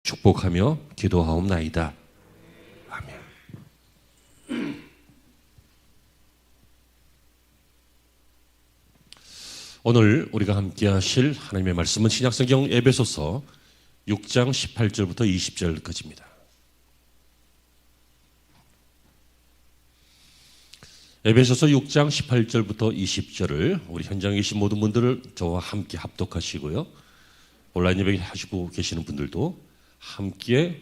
축복하며 기도하옵나이다. 아멘. 오늘 우리가 함께 하실 하나님의 말씀은 신약성경 에베소서 6장 18절부터 20절까지입니다. 에베소서 6장 18절부터 20절을 우리 현장에 계신 모든 분들을 저와 함께 합독하시고요. 온라인 예배 하시고 계시는 분들도 함께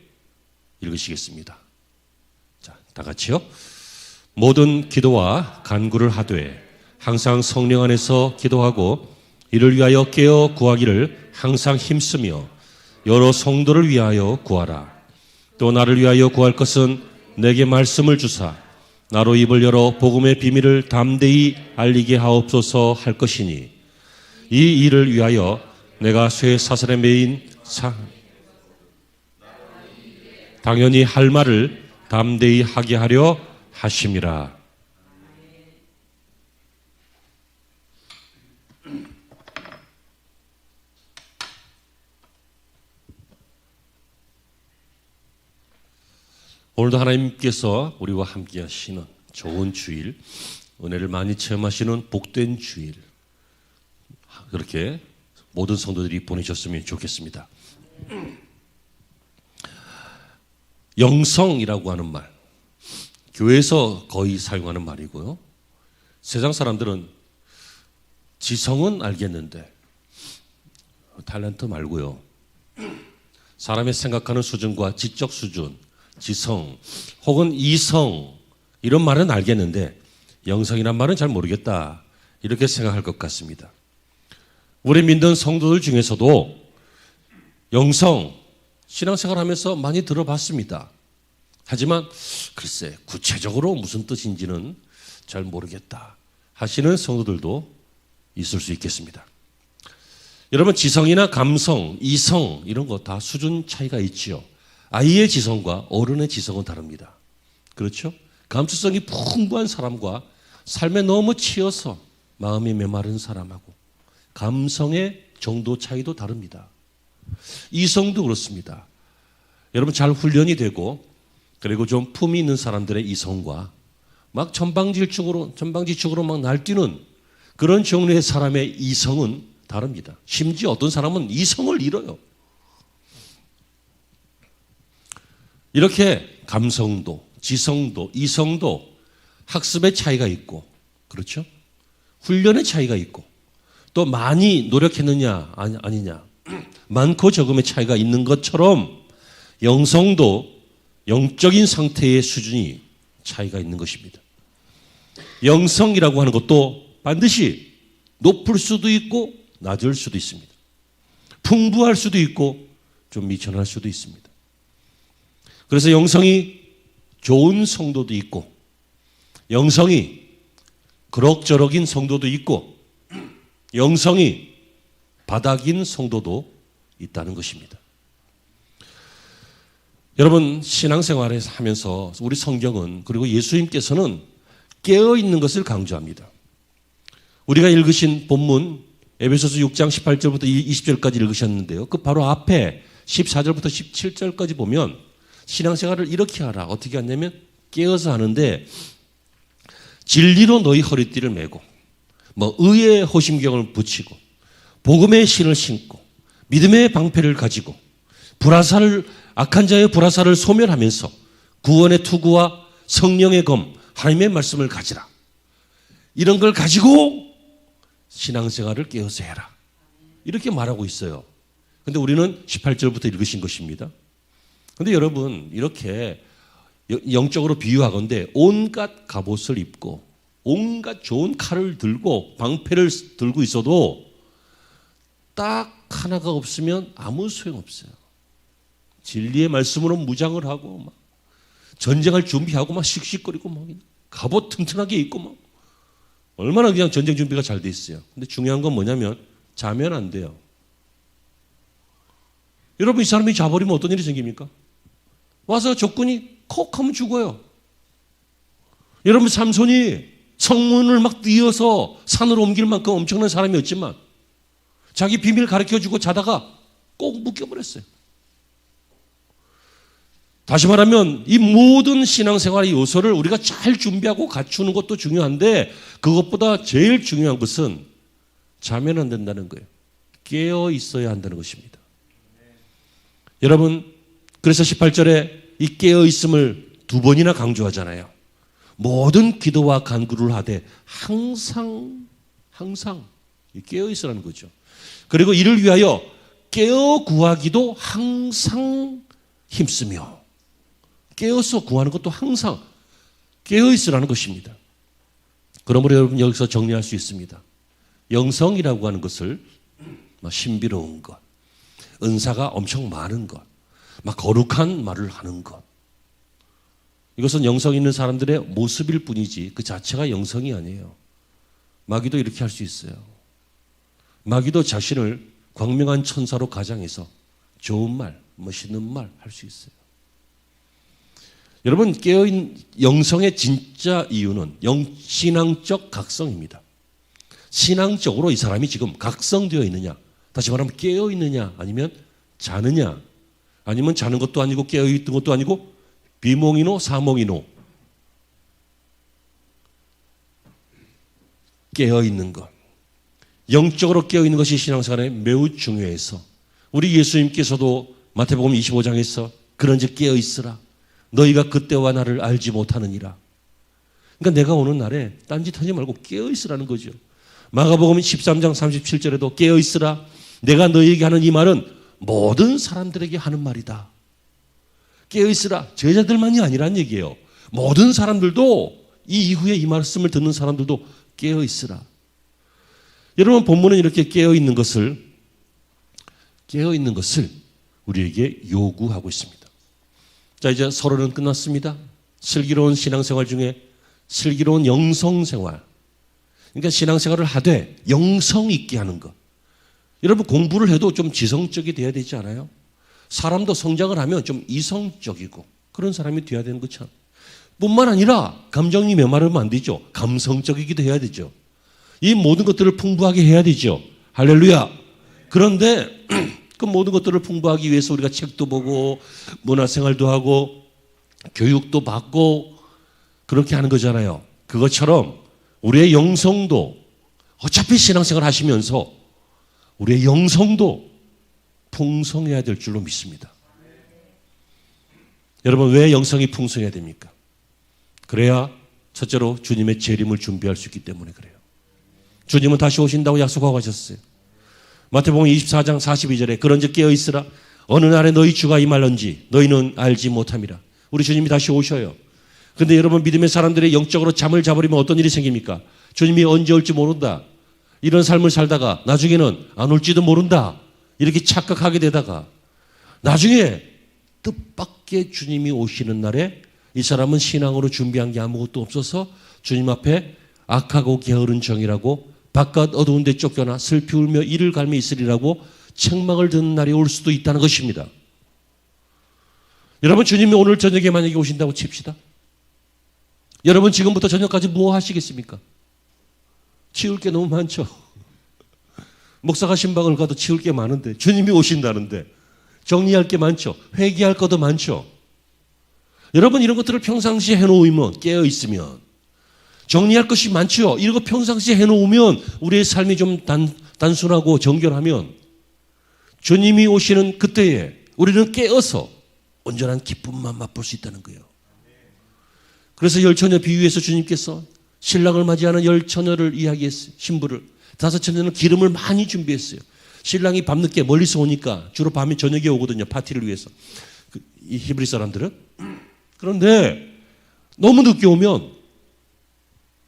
읽으시겠습니다. 자, 다 같이요. 모든 기도와 간구를 하되 항상 성령 안에서 기도하고 이를 위하여 깨어 구하기를 항상 힘쓰며 여러 성도를 위하여 구하라. 또 나를 위하여 구할 것은 내게 말씀을 주사 나로 입을 열어 복음의 비밀을 담대히 알리게 하옵소서 할 것이니 이 일을 위하여 내가 쇠 사슬에 매인 당연히 할 말을 담대히 하게 하려 하심이라. 오늘도 하나님께서 우리와 함께 하시는 좋은 주일, 은혜를 많이 체험하시는 복된 주일, 그렇게 모든 성도들이 보내셨으면 좋겠습니다. 영성이라고 하는 말, 교회에서 거의 사용하는 말이고요. 세상 사람들은 지성은 알겠는데 탤런트 말고요. 사람의 생각하는 수준과 지적 수준, 지성 혹은 이성 이런 말은 알겠는데 영성이란 말은 잘 모르겠다 이렇게 생각할 것 같습니다. 우리 믿는 성도들 중에서도 영성 신앙생활하면서 많이 들어봤습니다. 하지만 글쎄 구체적으로 무슨 뜻인지는 잘 모르겠다 하시는 성도들도 있을 수 있겠습니다. 여러분 지성이나 감성, 이성 이런 거 다 수준 차이가 있지요. 아이의 지성과 어른의 지성은 다릅니다. 그렇죠? 감수성이 풍부한 사람과 삶에 너무 치여서 마음이 메마른 사람하고 감성의 정도 차이도 다릅니다. 이성도 그렇습니다. 여러분 잘 훈련이 되고 그리고 좀 품이 있는 사람들의 이성과 막 전방지축으로 막 날뛰는 그런 종류의 사람의 이성은 다릅니다. 심지어 어떤 사람은 이성을 잃어요. 이렇게 감성도, 지성도, 이성도 학습의 차이가 있고, 그렇죠? 훈련의 차이가 있고, 또 많이 노력했느냐, 아니냐, 많고 적음의 차이가 있는 것처럼 영성도 영적인 상태의 수준이 차이가 있는 것입니다. 영성이라고 하는 것도 반드시 높을 수도 있고 낮을 수도 있습니다. 풍부할 수도 있고 좀 미천할 수도 있습니다. 그래서 영성이 좋은 성도도 있고 영성이 그럭저럭인 성도도 있고 영성이 바닥인 성도도 있다는 것입니다. 여러분 신앙생활을 하면서 우리 성경은 그리고 예수님께서는 깨어있는 것을 강조합니다. 우리가 읽으신 본문 에베소서 6장 18절부터 20절까지 읽으셨는데요. 그 바로 앞에 14절부터 17절까지 보면 신앙생활을 이렇게 하라. 어떻게 하냐면 깨어서 하는데 진리로 너희 허리띠를 메고 의의 호심경을 붙이고 복음의 신을 신고 믿음의 방패를 가지고 악한 자의 불화살을 소멸하면서 구원의 투구와 성령의 검 하나님의 말씀을 가지라. 이런 걸 가지고 신앙생활을 깨어서 해라. 이렇게 말하고 있어요. 그런데 우리는 18절부터 읽으신 것입니다. 그런데 여러분 이렇게 영적으로 비유하건대 온갖 갑옷을 입고 온갖 좋은 칼을 들고 방패를 들고 있어도 딱 하나가 없으면 아무 소용없어요. 진리의 말씀으로 무장을 하고 막 전쟁할 준비하고 막 씩씩거리고 막 갑옷 튼튼하게 입고 막 얼마나 그냥 전쟁 준비가 잘 돼 있어요. 근데 중요한 건 뭐냐면 자면 안 돼요. 여러분 이 사람이 자버리면 어떤 일이 생깁니까? 와서 적군이 콕 하면 죽어요. 여러분 삼손이 성문을 막 뛰어서 산으로 옮길 만큼 엄청난 사람이었지만 자기 비밀 가르쳐주고 자다가 꼭 묶여버렸어요. 다시 말하면 이 모든 신앙생활의 요소를 우리가 잘 준비하고 갖추는 것도 중요한데 그것보다 제일 중요한 것은 자면 안 된다는 거예요. 깨어 있어야 한다는 것입니다. 여러분, 그래서 18절에 이 깨어 있음을 2번이나 강조하잖아요. 모든 기도와 간구를 하되 항상 깨어 있으라는 거죠. 그리고 이를 위하여 깨어 구하기도 항상 힘쓰며, 깨어서 구하는 것도 항상 깨어 있으라는 것입니다. 그러므로 여러분 여기서 정리할 수 있습니다. 영성이라고 하는 것을 신비로운 것, 은사가 엄청 많은 것, 막 거룩한 말을 하는 것, 이것은 영성 있는 사람들의 모습일 뿐이지 그 자체가 영성이 아니에요. 마귀도 이렇게 할 수 있어요. 마귀도 자신을 광명한 천사로 가장해서 좋은 말, 멋있는 말 할 수 있어요. 여러분, 깨어있는 영성의 진짜 이유는 신앙적 각성입니다. 신앙적으로 이 사람이 지금 각성되어 있느냐, 다시 말하면 깨어 있느냐, 아니면 자느냐, 아니면 자는 것도 아니고 깨어 있던 것도 아니고 비몽이노 사몽이노, 깨어 있는 것, 영적으로 깨어 있는 것이 신앙생활에 매우 중요해서 우리 예수님께서도 마태복음 25장에서 그런즉 깨어 있으라, 너희가 그때와 나를 알지 못하느니라. 그러니까 내가 오는 날에 딴짓하지 말고 깨어 있으라는 거죠. 마가복음 13장 37절에도 깨어 있으라, 내가 너희에게 하는 이 말은 모든 사람들에게 하는 말이다. 깨어 있으라, 제자들만이 아니란 얘기예요. 모든 사람들도, 이 이후에 이 말씀을 듣는 사람들도 깨어 있으라. 여러분, 본문은 이렇게 깨어 있는 것을 우리에게 요구하고 있습니다. 자, 이제 서론은 끝났습니다. 슬기로운 신앙생활 중에 슬기로운 영성생활, 그러니까 신앙생활을 하되 영성 있게 하는 것. 여러분, 공부를 해도 좀 지성적이 돼야 되지 않아요? 사람도 성장을 하면 좀 이성적이고 그런 사람이 돼야 되는 것처럼, 뿐만 아니라 감정이 메마르면 안 되죠. 감성적이기도 해야 되죠. 이 모든 것들을 풍부하게 해야 되죠. 할렐루야. 그런데 그 모든 것들을 풍부하기 위해서 우리가 책도 보고 문화생활도 하고 교육도 받고 그렇게 하는 거잖아요. 그것처럼 우리의 영성도, 어차피 신앙생활 하시면서 우리의 영성도 풍성해야 될 줄로 믿습니다. 여러분, 왜 영성이 풍성해야 됩니까? 그래야 첫째로 주님의 재림을 준비할 수 있기 때문에 그래요. 주님은 다시 오신다고 약속하고 가셨어요. 마태복음 24장 42절에 그런즉 깨어 있으라, 어느 날에 너희 주가 임할런지 너희는 알지 못함이라. 우리 주님이 다시 오셔요. 그런데 여러분, 믿음의 사람들의 영적으로 잠을 자버리면 어떤 일이 생깁니까? 주님이 언제 올지 모른다, 이런 삶을 살다가 나중에는 안 올지도 모른다, 이렇게 착각하게 되다가 나중에 뜻밖의 주님이 오시는 날에 이 사람은 신앙으로 준비한 게 아무것도 없어서 주님 앞에 악하고 게으른 정이라고 바깥 어두운 데 쫓겨나 슬피 울며 이를 갈며 있으리라고 책망을 듣는 날이 올 수도 있다는 것입니다. 여러분, 주님이 오늘 저녁에 만약에 오신다고 칩시다. 여러분, 지금부터 저녁까지 뭐 하시겠습니까? 치울 게 너무 많죠. 목사가 신방을 가도 치울 게 많은데, 주님이 오신다는데 정리할 게 많죠. 회개할 것도 많죠. 여러분, 이런 것들을 평상시에 해놓으면, 깨어 있으면 정리할 것이 많죠. 이런 거 평상시에 해놓으면 우리의 삶이 좀 단순하고 정결하면 주님이 오시는 그때에 우리는 깨어서 온전한 기쁨만 맛볼 수 있다는 거예요. 그래서 열처녀 비유에서 주님께서 신랑을 맞이하는 열처녀를 이야기했어요. 신부를. 5처녀는 기름을 많이 준비했어요. 신랑이 밤늦게 멀리서 오니까 주로 밤에 저녁에 오거든요. 파티를 위해서. 이 히브리 사람들은. 그런데 너무 늦게 오면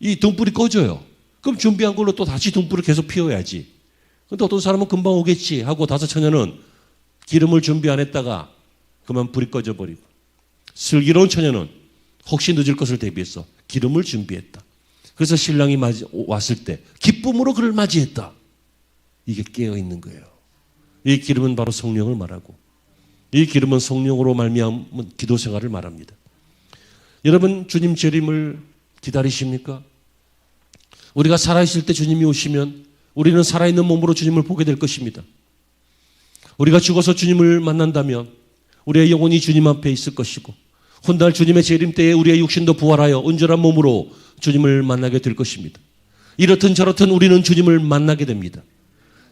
이 등불이 꺼져요. 그럼 준비한 걸로 또 다시 등불을 계속 피워야지. 근데 어떤 사람은 금방 오겠지 하고 5처녀는 기름을 준비 안 했다가 그만 불이 꺼져버리고, 슬기로운 처녀는 혹시 늦을 것을 대비해서 기름을 준비했다. 그래서 신랑이 왔을 때 기쁨으로 그를 맞이했다. 이게 깨어있는 거예요. 이 기름은 바로 성령을 말하고, 이 기름은 성령으로 말미암은 기도 생활을 말합니다. 여러분, 주님 재림을 기다리십니까? 우리가 살아있을 때 주님이 오시면 우리는 살아있는 몸으로 주님을 보게 될 것입니다. 우리가 죽어서 주님을 만난다면 우리의 영혼이 주님 앞에 있을 것이고 훗날 주님의 재림 때에 우리의 육신도 부활하여 온전한 몸으로 주님을 만나게 될 것입니다. 이렇든 저렇든 우리는 주님을 만나게 됩니다.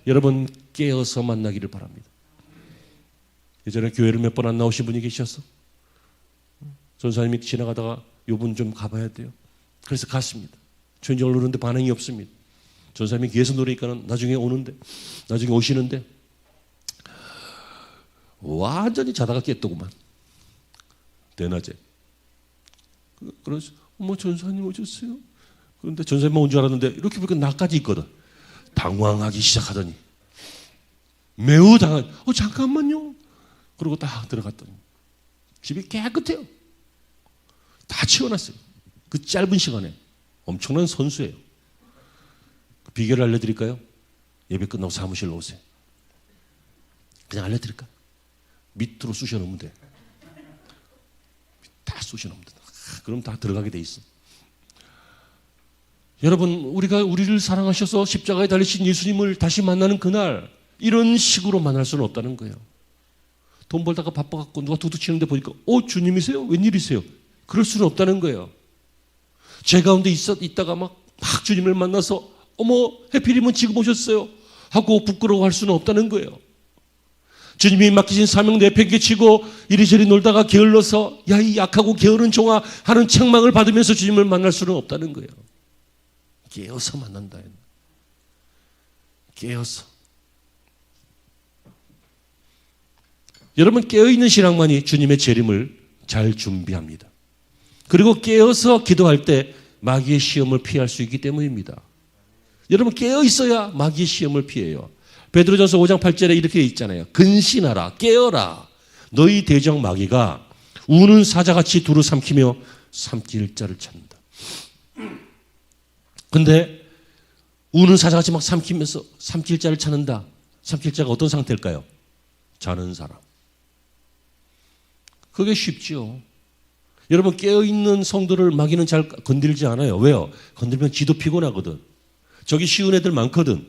여러분 깨어서 만나기를 바랍니다. 예전에 교회를 몇 번 안 나오신 분이 계셔서 전사님이 지나가다가 요분 좀 가봐야 돼요. 그래서 갔습니다. 초인종을 누르는데 반응이 없습니다. 전사님이 귀에서 노래니까 나중에 오시는데 완전히 자다가 깼더구만. 대낮에. 그래서 전사님 오셨어요? 그런데 전사님만 온 줄 알았는데 이렇게 보니까 나까지 있거든. 당황하기 시작하더니 매우 잠깐만요. 그러고 딱 들어갔더니 집이 깨끗해요. 다 치워놨어요. 그 짧은 시간에. 엄청난 선수예요. 그 비결을 알려드릴까요? 예배 끝나고 사무실로 오세요. 그냥 알려드릴까요? 밑으로 쑤셔 넣으면 돼. 다 쑤셔 넣으면 돼. 그럼 다 들어가게 돼 있어. 여러분, 우리가 우리를 사랑하셔서 십자가에 달리신 예수님을 다시 만나는 그날 이런 식으로 만날 수는 없다는 거예요. 돈 벌다가 바빠갖고 누가 두둑치는데 보니까 주님이세요? 웬일이세요? 그럴 수는 없다는 거예요. 제 가운데 있다가 막 주님을 만나서 해필이면 지금 오셨어요 하고 부끄러워할 수는 없다는 거예요. 주님이 맡기신 사명 내팽개치고 이리저리 놀다가 게을러서 야 이 약하고 게으른 종아 하는 책망을 받으면서 주님을 만날 수는 없다는 거예요. 깨어서 만난다. 깨어서. 여러분 깨어있는 신앙만이 주님의 재림을 잘 준비합니다. 그리고 깨어서 기도할 때 마귀의 시험을 피할 수 있기 때문입니다. 여러분 깨어있어야 마귀의 시험을 피해요. 베드로전서 5장 8절에 이렇게 있잖아요. 근신하라 깨어라 너희 대적 마귀가 우는 사자같이 두루 삼키며 삼킬 자를 찾는다. 근데 우는 사자같이 막 삼키면서 삼킬 자를 찾는다. 삼킬 자가 어떤 상태일까요? 자는 사람. 그게 쉽죠. 여러분 깨어있는 성도를 마귀는 잘 건들지 않아요. 왜요? 건들면 지도 피곤하거든. 저기 쉬운 애들 많거든.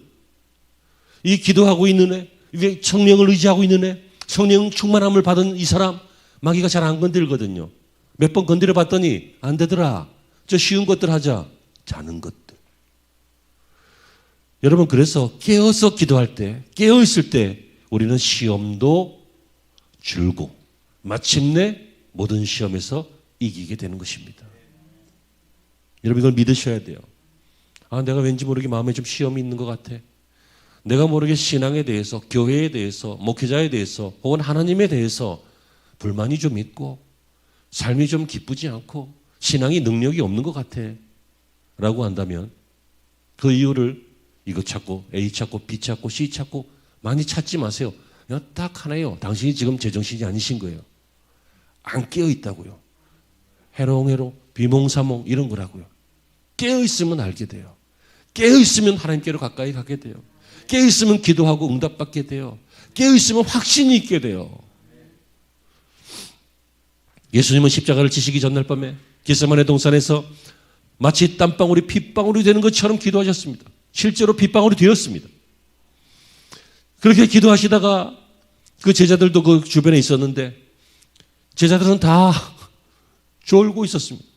이 기도하고 있는 애, 이게 성령을 의지하고 있는 애, 성령 충만함을 받은 이 사람 마귀가 잘 안 건들거든요. 몇 번 건드려 봤더니 안 되더라. 저 쉬운 것들 하자. 자는 것들. 여러분 그래서 깨어서 기도할 때, 깨어있을 때 우리는 시험도 줄고 마침내 모든 시험에서 이기게 되는 것입니다. 여러분 이걸 믿으셔야 돼요. 내가 왠지 모르게 마음에 좀 시험이 있는 것 같아. 내가 모르게 신앙에 대해서, 교회에 대해서, 목회자에 대해서 혹은 하나님에 대해서 불만이 좀 있고 삶이 좀 기쁘지 않고 신앙이 능력이 없는 것 같아 라고 한다면 그 이유를 이거 찾고 A 찾고 B 찾고 C 찾고 많이 찾지 마세요. 그냥 딱 하나예요. 당신이 지금 제정신이 아니신 거예요. 안 깨어있다고요. 해롱해롱, 비몽사몽 이런 거라고요. 깨어있으면 알게 돼요. 깨어있으면 하나님께로 가까이 가게 돼요. 깨어있으면 기도하고 응답받게 돼요. 깨어있으면 확신이 있게 돼요. 예수님은 십자가를 지시기 전날 밤에 겟세마네 동산에서 마치 땀방울이 핏방울이 되는 것처럼 기도하셨습니다. 실제로 핏방울이 되었습니다. 그렇게 기도하시다가 그 제자들도 그 주변에 있었는데 제자들은 다 졸고 있었습니다.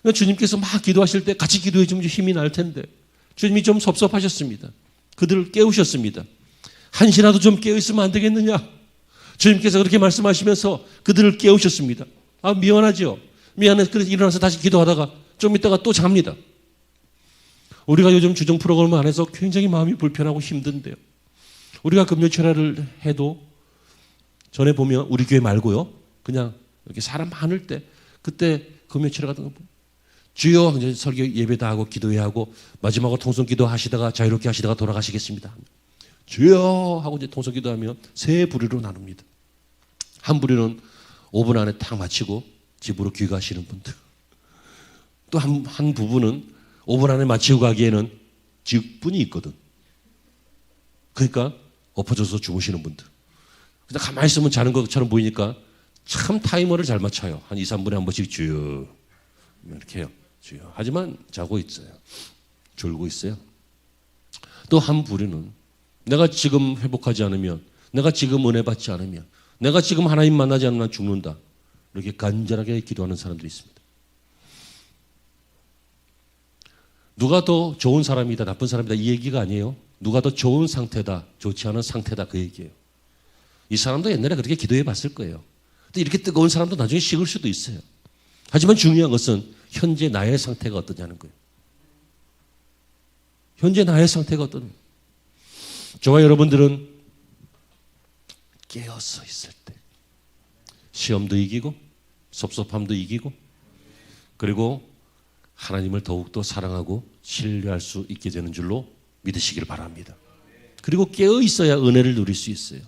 그러니까 주님께서 막 기도하실 때 같이 기도해 주면 힘이 날 텐데 주님이 좀 섭섭하셨습니다. 그들을 깨우셨습니다. 한시라도 좀 깨어있으면 안 되겠느냐. 주님께서 그렇게 말씀하시면서 그들을 깨우셨습니다. 미안하죠. 미안해. 그래서 일어나서 다시 기도하다가 좀 있다가 또 잡니다. 우리가 요즘 주정 프로그램 안에서 굉장히 마음이 불편하고 힘든데요. 우리가 금요철야를 해도 전에 보면 우리 교회 말고요. 그냥 이렇게 사람 많을 때 그때 금요철야 같은 거 주여 이제 설교 예배 다 하고 기도해야 하고 마지막으로 통성기도 하시다가 자유롭게 하시다가 돌아가시겠습니다. 주여 하고 이제 통성기도 하면 세 부류로 나눕니다. 한 부류는 5분 안에 딱 마치고 집으로 귀가하시는 분들. 또 한 부분은 5분 안에 마치고 가기에는 직분이 있거든. 그러니까 엎어져서 주무시는 분들. 근데 가만히 있으면 자는 것처럼 보이니까 참 타이머를 잘 맞춰요. 한 2, 3분에 한 번씩 주여 이렇게 해요. 주여. 하지만 자고 있어요. 졸고 있어요. 또 한 부류는 내가 지금 회복하지 않으면, 내가 지금 은혜 받지 않으면 내가 지금 하나님 만나지 않으면 난 죽는다. 이렇게 간절하게 기도하는 사람들이 있습니다. 누가 더 좋은 사람이다, 나쁜 사람이다 이 얘기가 아니에요. 누가 더 좋은 상태다, 좋지 않은 상태다 그 얘기예요. 이 사람도 옛날에 그렇게 기도해 봤을 거예요. 근데 이렇게 뜨거운 사람도 나중에 식을 수도 있어요. 하지만 중요한 것은 현재 나의 상태가 어떠냐는 거예요. 현재 나의 상태가 어떠냐. 저와 여러분들은 깨어서 있을 때 시험도 이기고 섭섭함도 이기고 그리고 하나님을 더욱더 사랑하고 신뢰할 수 있게 되는 줄로 믿으시길 바랍니다. 그리고 깨어 있어야 은혜를 누릴 수 있어요.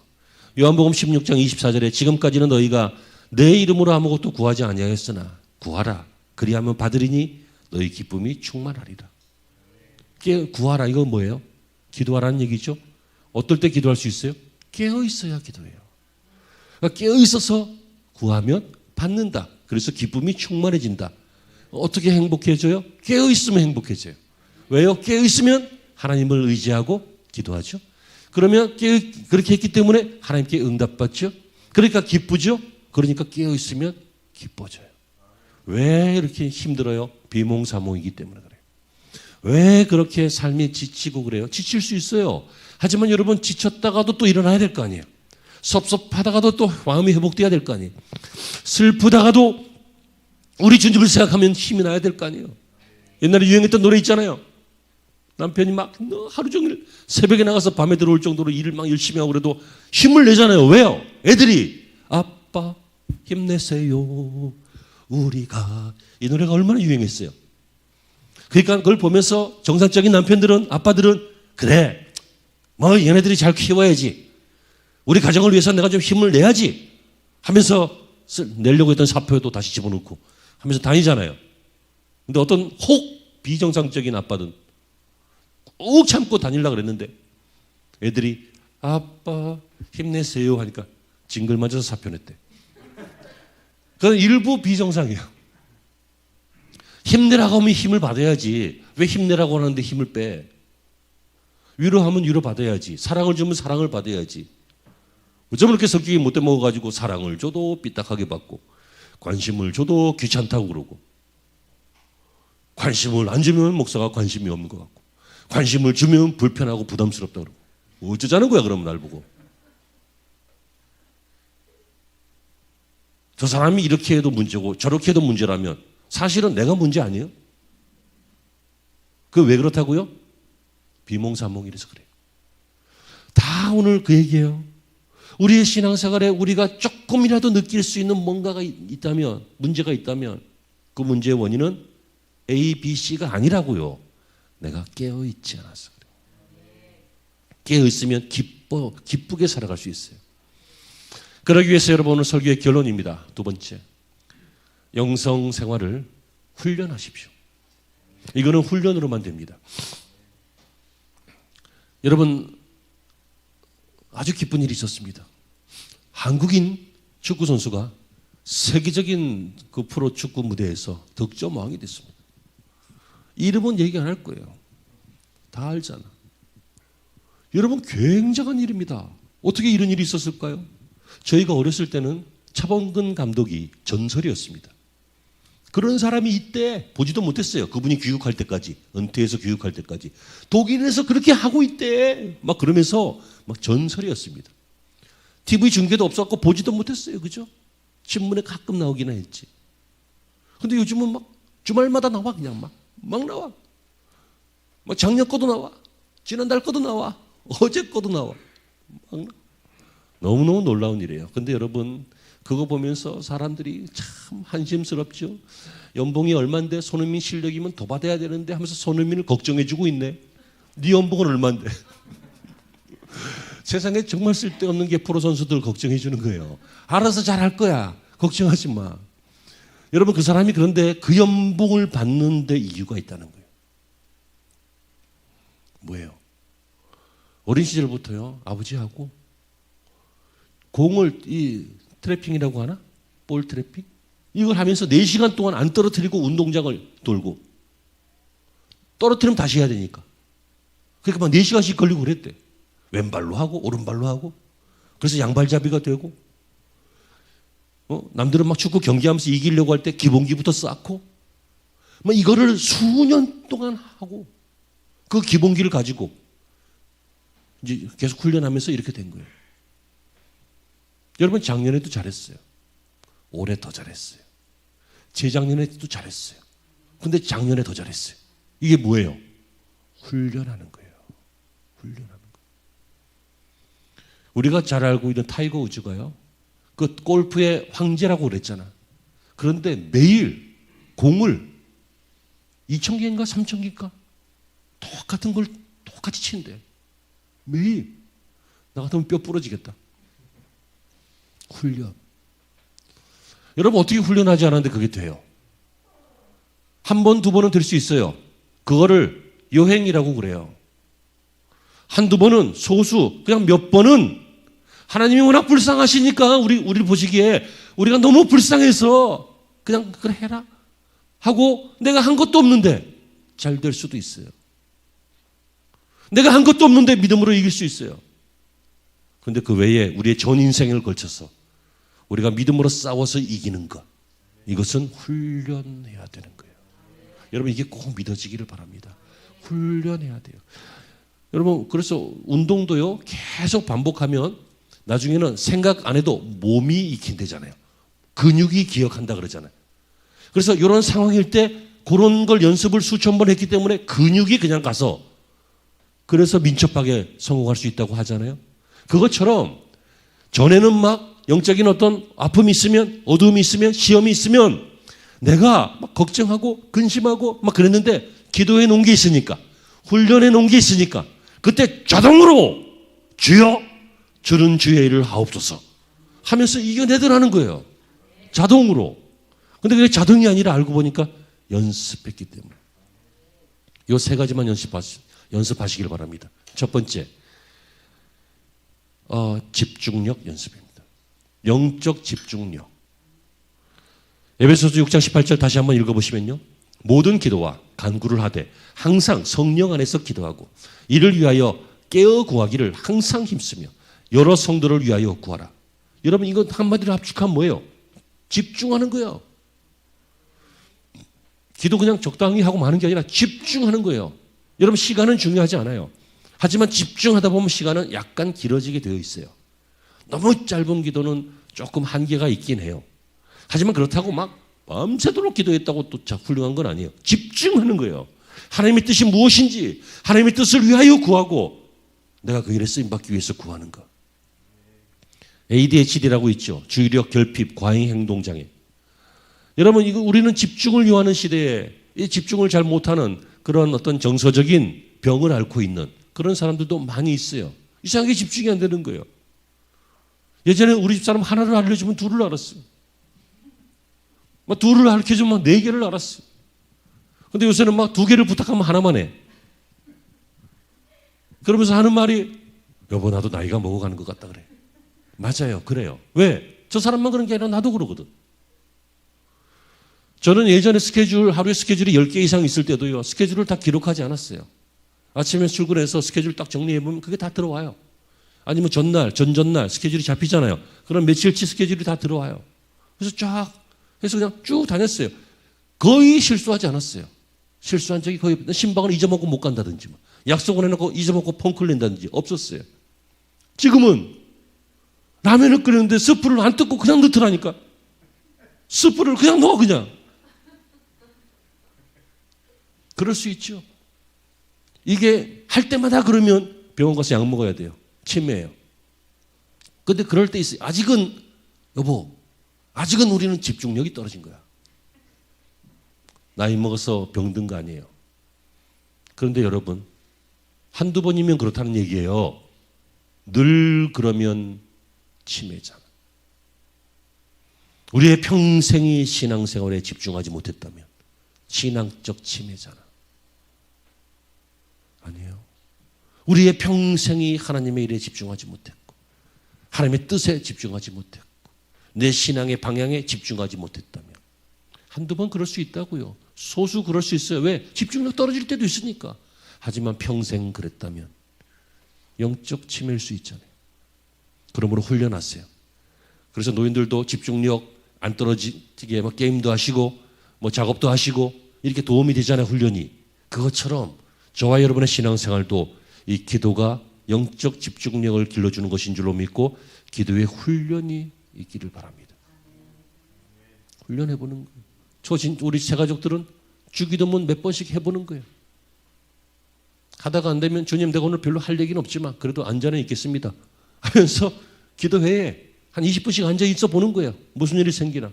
요한복음 16장 24절에 지금까지는 너희가 내 이름으로 아무것도 구하지 아니하였으나 구하라. 그리하면 받으리니 너희 기쁨이 충만하리라. 구하라 이거 뭐예요? 기도하라는 얘기죠. 어떨 때 기도할 수 있어요? 깨어 있어야 기도해요. 그러니까 깨어 있어서 구하면 받는다. 그래서 기쁨이 충만해진다. 어떻게 행복해져요? 깨어 있으면 행복해져요. 왜요? 깨어 있으면 하나님을 의지하고 기도하죠. 그러면 그렇게 했기 때문에 하나님께 응답받죠. 그러니까 기쁘죠. 그러니까 깨어 있으면 기뻐져요. 왜 이렇게 힘들어요? 비몽사몽이기 때문에 그래요. 왜 그렇게 삶이 지치고 그래요? 지칠 수 있어요. 하지만 여러분 지쳤다가도 또 일어나야 될 거 아니에요. 섭섭하다가도 또 마음이 회복돼야 될 거 아니에요. 슬프다가도 우리 주님을 생각하면 힘이 나야 될 거 아니에요. 옛날에 유행했던 노래 있잖아요. 남편이 막 하루 종일 새벽에 나가서 밤에 들어올 정도로 일을 막 열심히 하고 그래도 힘을 내잖아요. 왜요? 애들이 아빠 힘내세요. 우리가 이 노래가 얼마나 유행했어요. 그러니까 그걸 보면서 정상적인 남편들은 아빠들은 그래 뭐 얘네들이 잘 키워야지. 우리 가정을 위해서 내가 좀 힘을 내야지 하면서 내려고 했던 사표도 다시 집어넣고 하면서 다니잖아요. 근데 어떤 혹 비정상적인 아빠든 꾹 참고 다니려고 그랬는데 애들이 아빠 힘내세요 하니까 징글 맞아서 사표 냈대. 그건 일부 비정상이에요. 힘내라고 하면 힘을 받아야지. 왜 힘내라고 하는데 힘을 빼? 위로하면 위로 받아야지. 사랑을 주면 사랑을 받아야지. 어쩌면 이렇게 성격이 못돼 먹어가지고 사랑을 줘도 삐딱하게 받고 관심을 줘도 귀찮다고 그러고 관심을 안 주면 목사가 관심이 없는 것 같고 관심을 주면 불편하고 부담스럽다고 그러고 어쩌자는 거야 그러면 날 보고. 저 사람이 이렇게 해도 문제고 저렇게 해도 문제라면 사실은 내가 문제 아니에요? 그 왜 그렇다고요? 비몽사몽이라서 그래요. 다 오늘 그 얘기예요. 우리의 신앙생활에 우리가 조금이라도 느낄 수 있는 뭔가가 있다면, 문제가 있다면 그 문제의 원인은 A, B, C가 아니라고요. 내가 깨어있지 않아서 그래요. 깨어있으면 기쁘게 살아갈 수 있어요. 그러기 위해서 여러분 오늘 설교의 결론입니다. 두 번째, 영성생활을 훈련하십시오. 이거는 훈련으로만 됩니다. 여러분 아주 기쁜 일이 있었습니다. 한국인 축구 선수가 세계적인 그 프로 축구 무대에서 득점왕이 됐습니다. 이름은 얘기 안 할 거예요. 다 알잖아. 여러분 굉장한 일입니다. 어떻게 이런 일이 있었을까요? 저희가 어렸을 때는 차범근 감독이 전설이었습니다. 그런 사람이 이때 보지도 못했어요. 그분이 귀국할 때까지, 은퇴해서 귀국할 때까지. 독일에서 그렇게 하고 있대. 막 그러면서 막 전설이었습니다. TV 중계도 없었고 보지도 못했어요. 그죠? 신문에 가끔 나오기는 했지. 근데 요즘은 막 주말마다 나와. 그냥 막 나와. 막 작년 거도 나와. 지난달 거도 나와. 어제 거도 나와. 막 나와. 너무너무 놀라운 일이에요. 근데 여러분 그거 보면서 사람들이 참 한심스럽죠. 연봉이 얼만데 손흥민 실력이면 더 받아야 되는데 하면서 손흥민을 걱정해주고 있네. 네 연봉은 얼만데. 세상에 정말 쓸데없는 게 프로 선수들 걱정해주는 거예요. 알아서 잘할 거야. 걱정하지 마. 여러분 그 사람이 그런데 그 연봉을 받는데 이유가 있다는 거예요. 뭐예요? 어린 시절부터요. 아버지하고 공을 트래핑이라고 하나? 볼 트래핑? 이걸 하면서 4시간 동안 안 떨어뜨리고 운동장을 돌고 떨어뜨리면 다시 해야 되니까. 그러니까 막 4시간씩 걸리고 그랬대. 왼발로 하고 오른발로 하고 그래서 양발잡이가 되고 남들은 막 축구 경기하면서 이기려고 할 때 기본기부터 쌓고, 뭐 이거를 수년 동안 하고, 그 기본기를 가지고 이제 계속 훈련하면서 이렇게 된 거예요. 여러분, 작년에도 잘했어요. 올해 더 잘했어요. 재작년에도 잘했어요. 근데 작년에 더 잘했어요. 이게 뭐예요? 훈련하는 거예요. 훈련하는 거예요. 우리가 잘 알고 있는 타이거 우즈가요, 그 골프의 황제라고 그랬잖아. 그런데 매일 공을 2,000개인가 3,000개인가 똑같은 걸 똑같이 치는데 매일. 나 같으면 뼈 부러지겠다. 훈련. 여러분, 어떻게 훈련하지 않았는데 그게 돼요? 한 번, 두 번은 될 수 있어요. 그거를 여행이라고 그래요. 한두 번은, 소수, 그냥 몇 번은 하나님이 워낙 불쌍하시니까 우리를 보시기에 우리가 너무 불쌍해서 그냥 그래 해라 하고, 내가 한 것도 없는데 잘 될 수도 있어요. 내가 한 것도 없는데 믿음으로 이길 수 있어요. 그런데 그 외에 우리의 전 인생을 걸쳐서 우리가 믿음으로 싸워서 이기는 것, 이것은 훈련해야 되는 거예요. 여러분, 이게 꼭 믿어지기를 바랍니다. 훈련해야 돼요. 여러분, 그래서 운동도요, 계속 반복하면 나중에는 생각 안 해도 몸이 익힌대잖아요. 근육이 기억한다 그러잖아요. 그래서 이런 상황일 때 그런 걸 연습을 수천 번 했기 때문에 근육이 그냥 가서, 그래서 민첩하게 성공할 수 있다고 하잖아요. 그것처럼 전에는 막 영적인 어떤 아픔이 있으면, 어두움이 있으면, 시험이 있으면 내가 막 걱정하고 근심하고 막 그랬는데, 기도해 놓은 게 있으니까, 훈련해 놓은 게 있으니까 그때 자동으로 주여 주는 주의 일을 하옵소서 하면서 이겨내더라는 거예요. 자동으로. 근데 그게 자동이 아니라 알고 보니까 연습했기 때문에. 이 세 가지만 연습하시길 바랍니다. 첫 번째, 집중력 연습입니다. 영적 집중력. 에베소서 6장 18절 다시 한번 읽어보시면요, 모든 기도와 간구를 하되 항상 성령 안에서 기도하고 이를 위하여 깨어 구하기를 항상 힘쓰며 여러 성도를 위하여 구하라. 여러분, 이거 한마디로 압축하면 뭐예요? 집중하는 거예요. 기도 그냥 적당히 하고 마는 게 아니라 집중하는 거예요. 여러분, 시간은 중요하지 않아요. 하지만 집중하다 보면 시간은 약간 길어지게 되어 있어요. 너무 짧은 기도는 조금 한계가 있긴 해요. 하지만 그렇다고 막 밤새도록 기도했다고 또 훌륭한 건 아니에요. 집중하는 거예요. 하나님의 뜻이 무엇인지, 하나님의 뜻을 위하여 구하고 내가 그 일에 쓰임받기 위해서 구하는 것. ADHD라고 있죠. 주의력 결핍, 과잉 행동장애. 여러분, 이거 우리는 집중을 요하는 시대에 이 집중을 잘 못하는 그런 어떤 정서적인 병을 앓고 있는 그런 사람들도 많이 있어요. 이상하게 집중이 안 되는 거예요. 예전에 우리 집사람 하나를 알려주면 둘을 알았어요. 막 둘을 알려주면 네 개를 알았어요. 근데 요새는 막 두 개를 부탁하면 하나만 해. 그러면서 하는 말이, 여보, 나도 나이가 먹어가는 것 같다 그래. 맞아요. 그래요. 왜? 저 사람만 그런 게 아니라 나도 그러거든. 저는 예전에 하루에 스케줄이 10개 이상 있을 때도요, 스케줄을 다 기록하지 않았어요. 아침에 출근해서 스케줄 딱 정리해보면 그게 다 들어와요. 아니면 전날, 전전날 스케줄이 잡히잖아요. 그럼 며칠치 스케줄이 다 들어와요. 그래서 쫙 해서 그냥 쭉 다녔어요. 거의 실수하지 않았어요. 실수한 적이 거의, 신방을 잊어먹고 못 간다든지, 약속을 해놓고 잊어먹고 펑크를 낸다든지 없었어요. 지금은 라면을 끓였는데 스프를 안 뜯고 그냥 넣더라니까. 스프를 그냥 넣어, 그냥. 그럴 수 있죠. 이게 할 때마다 그러면 병원 가서 약 먹어야 돼요. 치매예요. 근데 그럴 때 있어요. 아직은, 여보, 아직은 우리는 집중력이 떨어진 거야. 나이 먹어서 병든 거 아니에요. 그런데 여러분, 한두 번이면 그렇다는 얘기예요. 늘 그러면 치매잖아. 우리의 평생이 신앙생활에 집중하지 못했다면 신앙적 치매잖아. 아니에요. 우리의 평생이 하나님의 일에 집중하지 못했고, 하나님의 뜻에 집중하지 못했고, 내 신앙의 방향에 집중하지 못했다면 한두 번 그럴 수 있다고요. 소수 그럴 수 있어요. 왜? 집중력 떨어질 때도 있으니까. 하지만 평생 그랬다면 영적 치매일 수 있잖아요. 그러므로 훈련하세요. 그래서 노인들도 집중력 안 떨어지게 뭐 게임도 하시고 뭐 작업도 하시고 이렇게 도움이 되잖아요, 훈련이. 그것처럼 저와 여러분의 신앙생활도 이 기도가 영적 집중력을 길러주는 것인 줄로 믿고 기도의 훈련이 있기를 바랍니다. 훈련해보는 거예요. 우리 새 가족들은 주기도문 몇 번씩 해보는 거예요. 하다가 안 되면 주님 내가 오늘 별로 할 얘기는 없지만 그래도 앉아는 있겠습니다 하면서 기도회에 한 20분씩 앉아 있어 보는 거예요. 무슨 일이 생기나.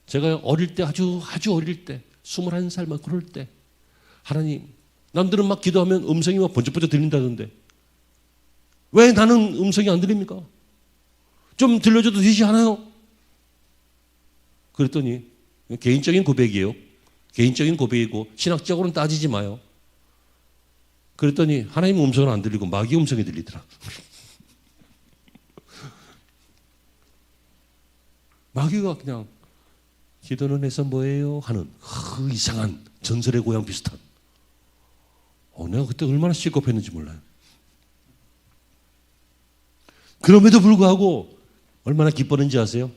제가 어릴 때 아주 어릴 때 21살 막 그럴 때 하나님, 남들은 막 기도하면 음성이 막 번쩍번쩍 들린다던데 왜 나는 음성이 안 들립니까? 좀 들려줘도 되지 않아요? 그랬더니 개인적인 고백이에요. 개인적인 고백이고 신학적으로는 따지지 마요. 그랬더니 하나님 음성은 안 들리고 마귀 음성이 들리더라. 마귀가 그냥 기도는 해서 뭐예요? 하는 그 이상한 전설의 고향 비슷한. 내가 그때 얼마나 시겁했는지 몰라요. 그럼에도 불구하고 얼마나 기뻤는지 아세요?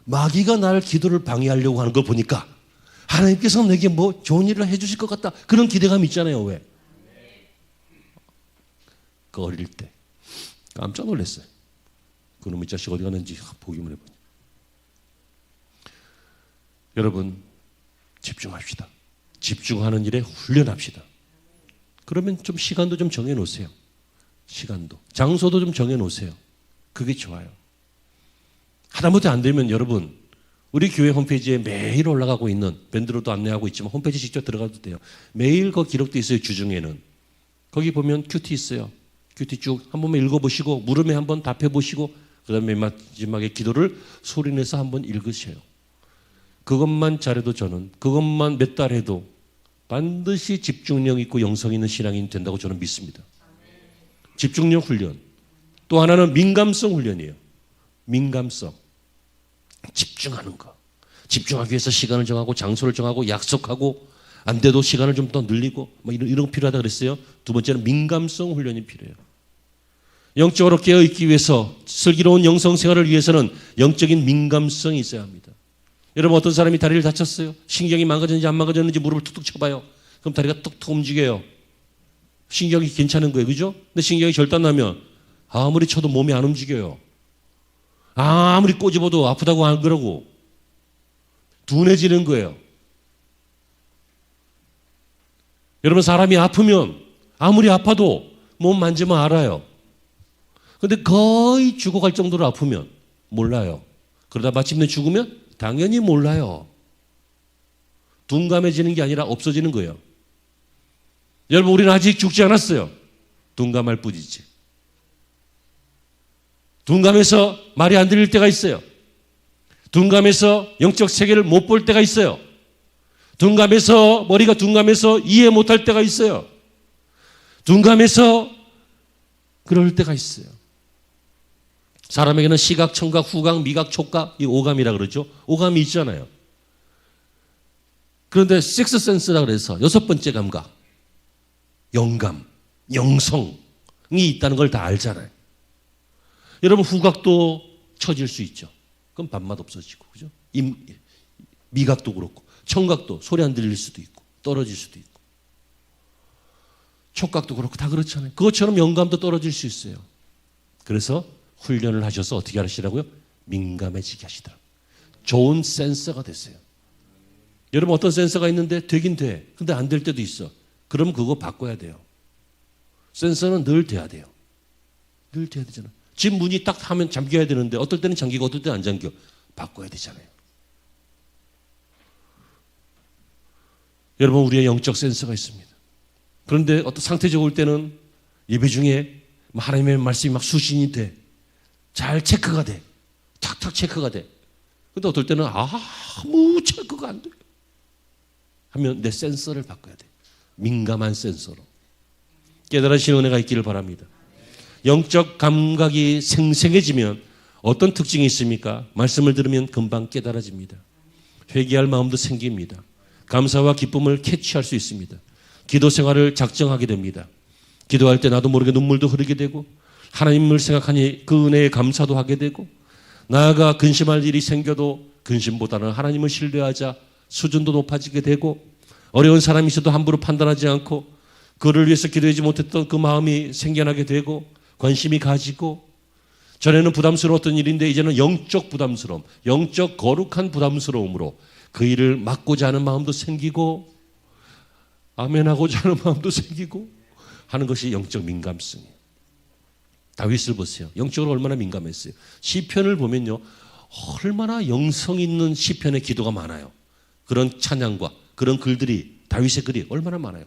마귀가 나를 기도를 방해하려고 하는 걸 보니까 하나님께서 내게 뭐 좋은 일을 해주실 것 같다. 그런 기대감이 있잖아요. 왜? 그 어릴 때 깜짝 놀랐어요. 그놈의 자식 어디 갔는지 보기만 해보니. 여러분 집중합시다. 집중하는 일에 훈련합시다. 그러면 좀 시간도 좀 정해놓으세요. 시간도. 장소도 좀 정해놓으세요. 그게 좋아요. 하다못해 안 되면 여러분 우리 교회 홈페이지에 매일 올라가고 있는 밴드로도 안내하고 있지만 홈페이지 직접 들어가도 돼요. 매일 그 기록도 있어요. 주중에는. 거기 보면 큐티 있어요. 큐티 쭉 한 번만 읽어보시고 물음에 한번 답해보시고 그 다음에 마지막에 기도를 소리내서 한번 읽으세요. 그것만 잘해도 저는 그것만 몇 달 해도 반드시 집중력 있고 영성 있는 신앙인이 된다고 저는 믿습니다. 집중력 훈련. 또 하나는 민감성 훈련이에요. 민감성. 집중하는 거. 집중하기 위해서 시간을 정하고 장소를 정하고 약속하고 안 돼도 시간을 좀 더 늘리고 뭐 이런 거 필요하다 그랬어요. 두 번째는 민감성 훈련이 필요해요. 영적으로 깨어있기 위해서 슬기로운 영성 생활을 위해서는 영적인 민감성이 있어야 합니다. 여러분 어떤 사람이 다리를 다쳤어요. 신경이 망가졌는지 안 망가졌는지 무릎을 툭툭 쳐봐요. 그럼 다리가 툭툭 움직여요. 신경이 괜찮은 거예요. 그죠? 근데 신경이 절단나면 아무리 쳐도 몸이 안 움직여요. 아무리 꼬집어도 아프다고 안 그러고 둔해지는 거예요. 여러분 사람이 아프면 아무리 아파도 몸 만지면 알아요. 근데 거의 죽어갈 정도로 아프면 몰라요. 그러다 마침내 죽으면 당연히 몰라요. 둔감해지는 게 아니라 없어지는 거예요. 여러분 우리는 아직 죽지 않았어요. 둔감할 뿐이지. 둔감해서 말이 안 들릴 때가 있어요. 둔감해서 영적 세계를 못 볼 때가 있어요. 둔감해서 머리가 둔감해서 이해 못할 때가 있어요. 둔감해서 그럴 때가 있어요. 사람에게는 시각, 청각, 후각, 미각, 촉각 이 오감이라 그러죠. 오감이 있잖아요. 그런데 식스센스라 그래서 6번째 감각 영감, 영성이 있다는 걸 다 알잖아요. 여러분 후각도 처질 수 있죠. 그럼 밥맛 없어지고 그죠? 미각도 그렇고 청각도 소리 안 들릴 수도 있고 떨어질 수도 있고 촉각도 그렇고 다 그렇잖아요. 그것처럼 영감도 떨어질 수 있어요. 그래서 훈련을 하셔서 어떻게 하시라고요? 민감해지게 하시더라. 좋은 센서가 됐어요. 여러분 어떤 센서가 있는데 되긴 돼. 근데 안 될 때도 있어. 그럼 그거 바꿔야 돼요. 센서는 늘 돼야 돼요. 늘 돼야 되잖아. 집 문이 딱 하면 잠겨야 되는데 어떨 때는 잠기고 어떨 때는 안 잠겨. 바꿔야 되잖아요. 여러분 우리의 영적 센서가 있습니다. 그런데 어떤 상태 좋을 때는 예배 중에 하나님의 말씀이 막 수신이 돼. 잘 체크가 돼. 탁탁 체크가 돼. 근데 어떨 때는 아무 체크가 안 돼. 하면 내 센서를 바꿔야 돼. 민감한 센서로. 깨달으신 은혜가 있기를 바랍니다. 영적 감각이 생생해지면 어떤 특징이 있습니까? 말씀을 들으면 금방 깨달아집니다. 회개할 마음도 생깁니다. 감사와 기쁨을 캐치할 수 있습니다. 기도 생활을 작정하게 됩니다. 기도할 때 나도 모르게 눈물도 흐르게 되고 하나님을 생각하니 그 은혜에 감사도 하게 되고 나아가 근심할 일이 생겨도 근심보다는 하나님을 신뢰하자 수준도 높아지게 되고, 어려운 사람이 있어도 함부로 판단하지 않고 그를 위해서 기도하지 못했던 그 마음이 생겨나게 되고 관심이 가지고, 전에는 부담스러웠던 일인데 이제는 영적 부담스러움, 영적 거룩한 부담스러움으로 그 일을 막고자 하는 마음도 생기고 아멘하고자 하는 마음도 생기고 하는 것이 영적 민감성이에요. 다윗을 보세요. 영적으로 얼마나 민감했어요. 시편을 보면요, 얼마나 영성 있는 시편의 기도가 많아요. 그런 찬양과 그런 글들이, 다윗의 글이 얼마나 많아요.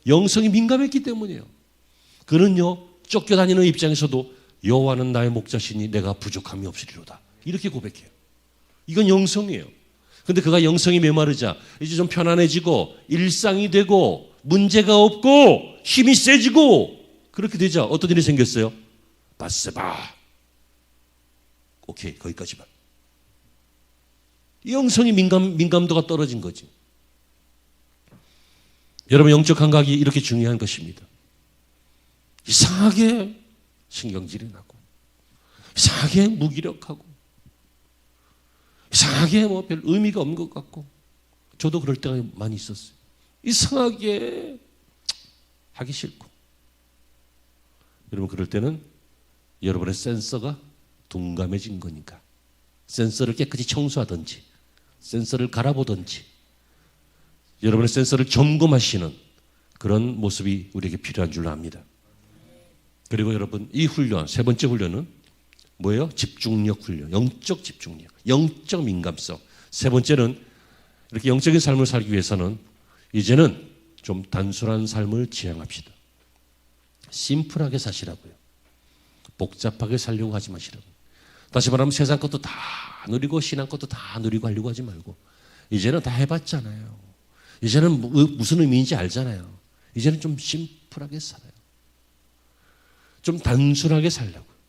영성이 민감했기 때문이에요. 그는요, 쫓겨다니는 입장에서도 여호와는 나의 목자시니 내가 부족함이 없으리로다, 이렇게 고백해요. 이건 영성이에요. 근데 그가 영성이 메마르자 이제 좀 편안해지고 일상이 되고 문제가 없고 힘이 세지고 그렇게 되자 어떤 일이 생겼어요? 바세바. 오케이, 거기까지만. 이 영성이 민감도가 떨어진 거지. 여러분, 영적 감각이 이렇게 중요한 것입니다. 이상하게 신경질이 나고, 이상하게 무기력하고, 이상하게 뭐 별 의미가 없는 것 같고, 저도 그럴 때가 많이 있었어요. 이상하게 하기 싫고. 여러분, 그럴 때는 여러분의 센서가 둔감해진 거니까 센서를 깨끗이 청소하든지 센서를 갈아보든지 여러분의 센서를 점검하시는 그런 모습이 우리에게 필요한 줄로 압니다. 그리고 여러분, 이 훈련, 세 번째 훈련은 뭐예요? 집중력 훈련, 영적 집중력, 영적 민감성. 세 번째는 이렇게 영적인 삶을 살기 위해서는 이제는 좀 단순한 삶을 지향합시다. 심플하게 사시라고요. 복잡하게 살려고 하지 마시라고. 다시 말하면 세상 것도 다 누리고 신앙 것도 다 누리고 하려고 하지 말고, 이제는 다 해봤잖아요. 이제는 무슨 의미인지 알잖아요. 이제는 좀 심플하게 살아요. 좀 단순하게 살려고요.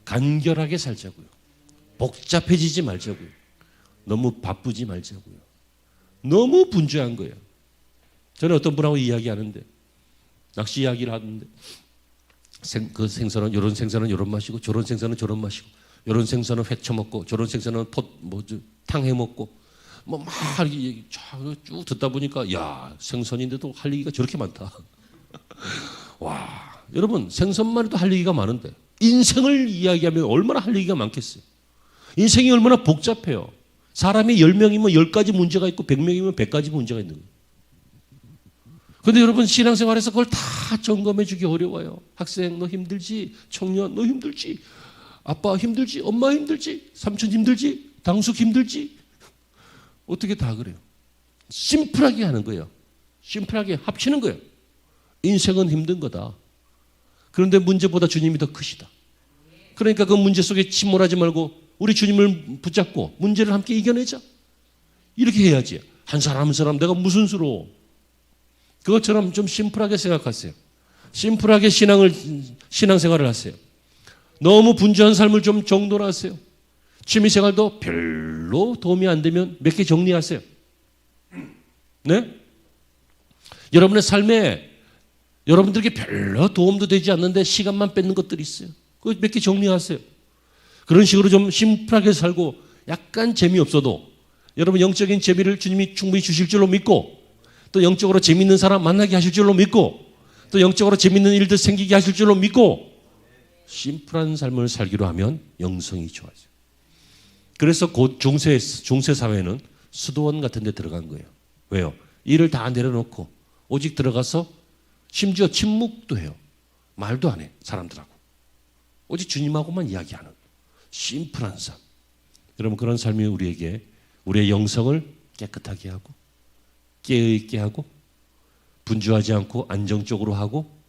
간결하게 살자고요. 복잡해지지 말자고요. 너무 바쁘지 말자고요. 너무 분주한 거예요. 저는 어떤 분하고 이야기하는데, 낚시 이야기를 하는데, 그 생선은 이런 생선은 이런 맛이고 저런 생선은 저런 맛이고, 이런 생선은 회 쳐먹고 저런 생선은 탕 해먹고, 뭐 막 쭉 듣다 보니까 야, 생선인데도 할 얘기가 저렇게 많다. 와, 여러분, 생선만 해도 할 얘기가 많은데 인생을 이야기하면 얼마나 할 얘기가 많겠어요. 인생이 얼마나 복잡해요. 사람이 10명이면 10가지 문제가 있고 100명이면 100가지 문제가 있는 거예요. 그런데 여러분, 신앙생활에서 그걸 다 점검해 주기 어려워요. 학생 너 힘들지? 청년 너 힘들지? 아빠 힘들지? 엄마 힘들지? 삼촌 힘들지? 당숙 힘들지? 어떻게 다 그래요? 심플하게 하는 거예요. 심플하게 합치는 거예요. 인생은 힘든 거다. 그런데 문제보다 주님이 더 크시다. 그러니까 그 문제 속에 침몰하지 말고 우리 주님을 붙잡고 문제를 함께 이겨내자. 이렇게 해야지. 한 사람 한 사람 내가 무슨 수로. 그것처럼 좀 심플하게 생각하세요. 심플하게 신앙생활을 하세요. 너무 분주한 삶을 좀 정돈하세요. 취미생활도 별로 도움이 안 되면 몇 개 정리하세요. 네? 여러분의 삶에 여러분들에게 별로 도움도 되지 않는데 시간만 뺏는 것들이 있어요. 그거 몇 개 정리하세요. 그런 식으로 좀 심플하게 살고 약간 재미없어도 여러분 영적인 재미를 주님이 충분히 주실 줄로 믿고, 또 영적으로 재밌는 사람 만나게 하실 줄로 믿고, 또 영적으로 재밌는 일들 생기게 하실 줄로 믿고 심플한 삶을 살기로 하면 영성이 좋아져요. 그래서 곧 중세 사회는 수도원 같은 데 들어간 거예요. 왜요? 일을 다 내려놓고 오직 들어가서 심지어 침묵도 해요. 말도 안 해, 사람들하고. 오직 주님하고만 이야기하는 심플한 삶. 여러분, 그런 삶이 우리에게 우리의 영성을 깨끗하게 하고 깨어있게 하고 분주하지 않고 안정적으로 하고,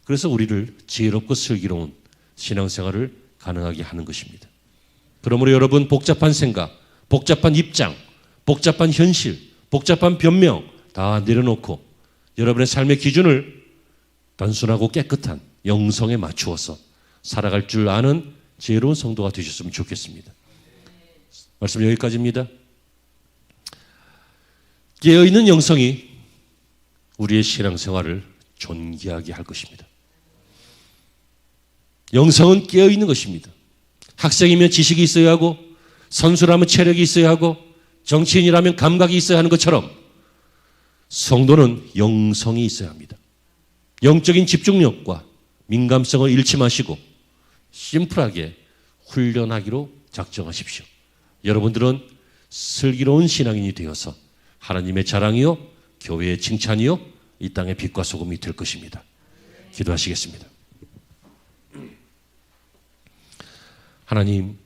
그래서 우리를 지혜롭고 슬기로운 신앙생활을 가능하게 하는 것입니다. 그러므로 여러분, 복잡한 생각, 복잡한 입장, 복잡한 현실, 복잡한 변명 다 내려놓고 여러분의 삶의 기준을 단순하고 깨끗한 영성에 맞추어서 살아갈 줄 아는 지혜로운 성도가 되셨으면 좋겠습니다. 말씀 여기까지입니다. 깨어있는 영성이 우리의 신앙생활을 존귀하게 할 것입니다. 영성은 깨어있는 것입니다. 학생이면 지식이 있어야 하고 선수라면 체력이 있어야 하고 정치인이라면 감각이 있어야 하는 것처럼 성도는 영성이 있어야 합니다. 영적인 집중력과 민감성을 잃지 마시고 심플하게 훈련하기로 작정하십시오. 여러분들은 슬기로운 신앙인이 되어서 하나님의 자랑이요, 교회의 칭찬이요, 이 땅의 빛과 소금이 될 것입니다. 기도하시겠습니다. 하나님,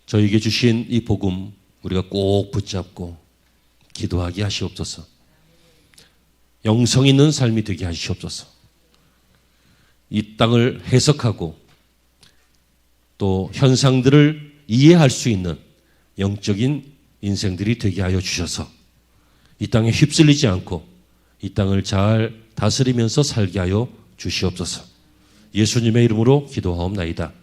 저에게 주신 이 복음 우리가 꼭 붙잡고 기도하게 하시옵소서. 영성 있는 삶이 되게 하시옵소서. 이 땅을 해석하고 또 현상들을 이해할 수 있는 영적인 인생들이 되게 하여 주셔서 이 땅에 휩쓸리지 않고 이 땅을 잘 다스리면서 살게 하여 주시옵소서. 예수님의 이름으로 기도하옵나이다.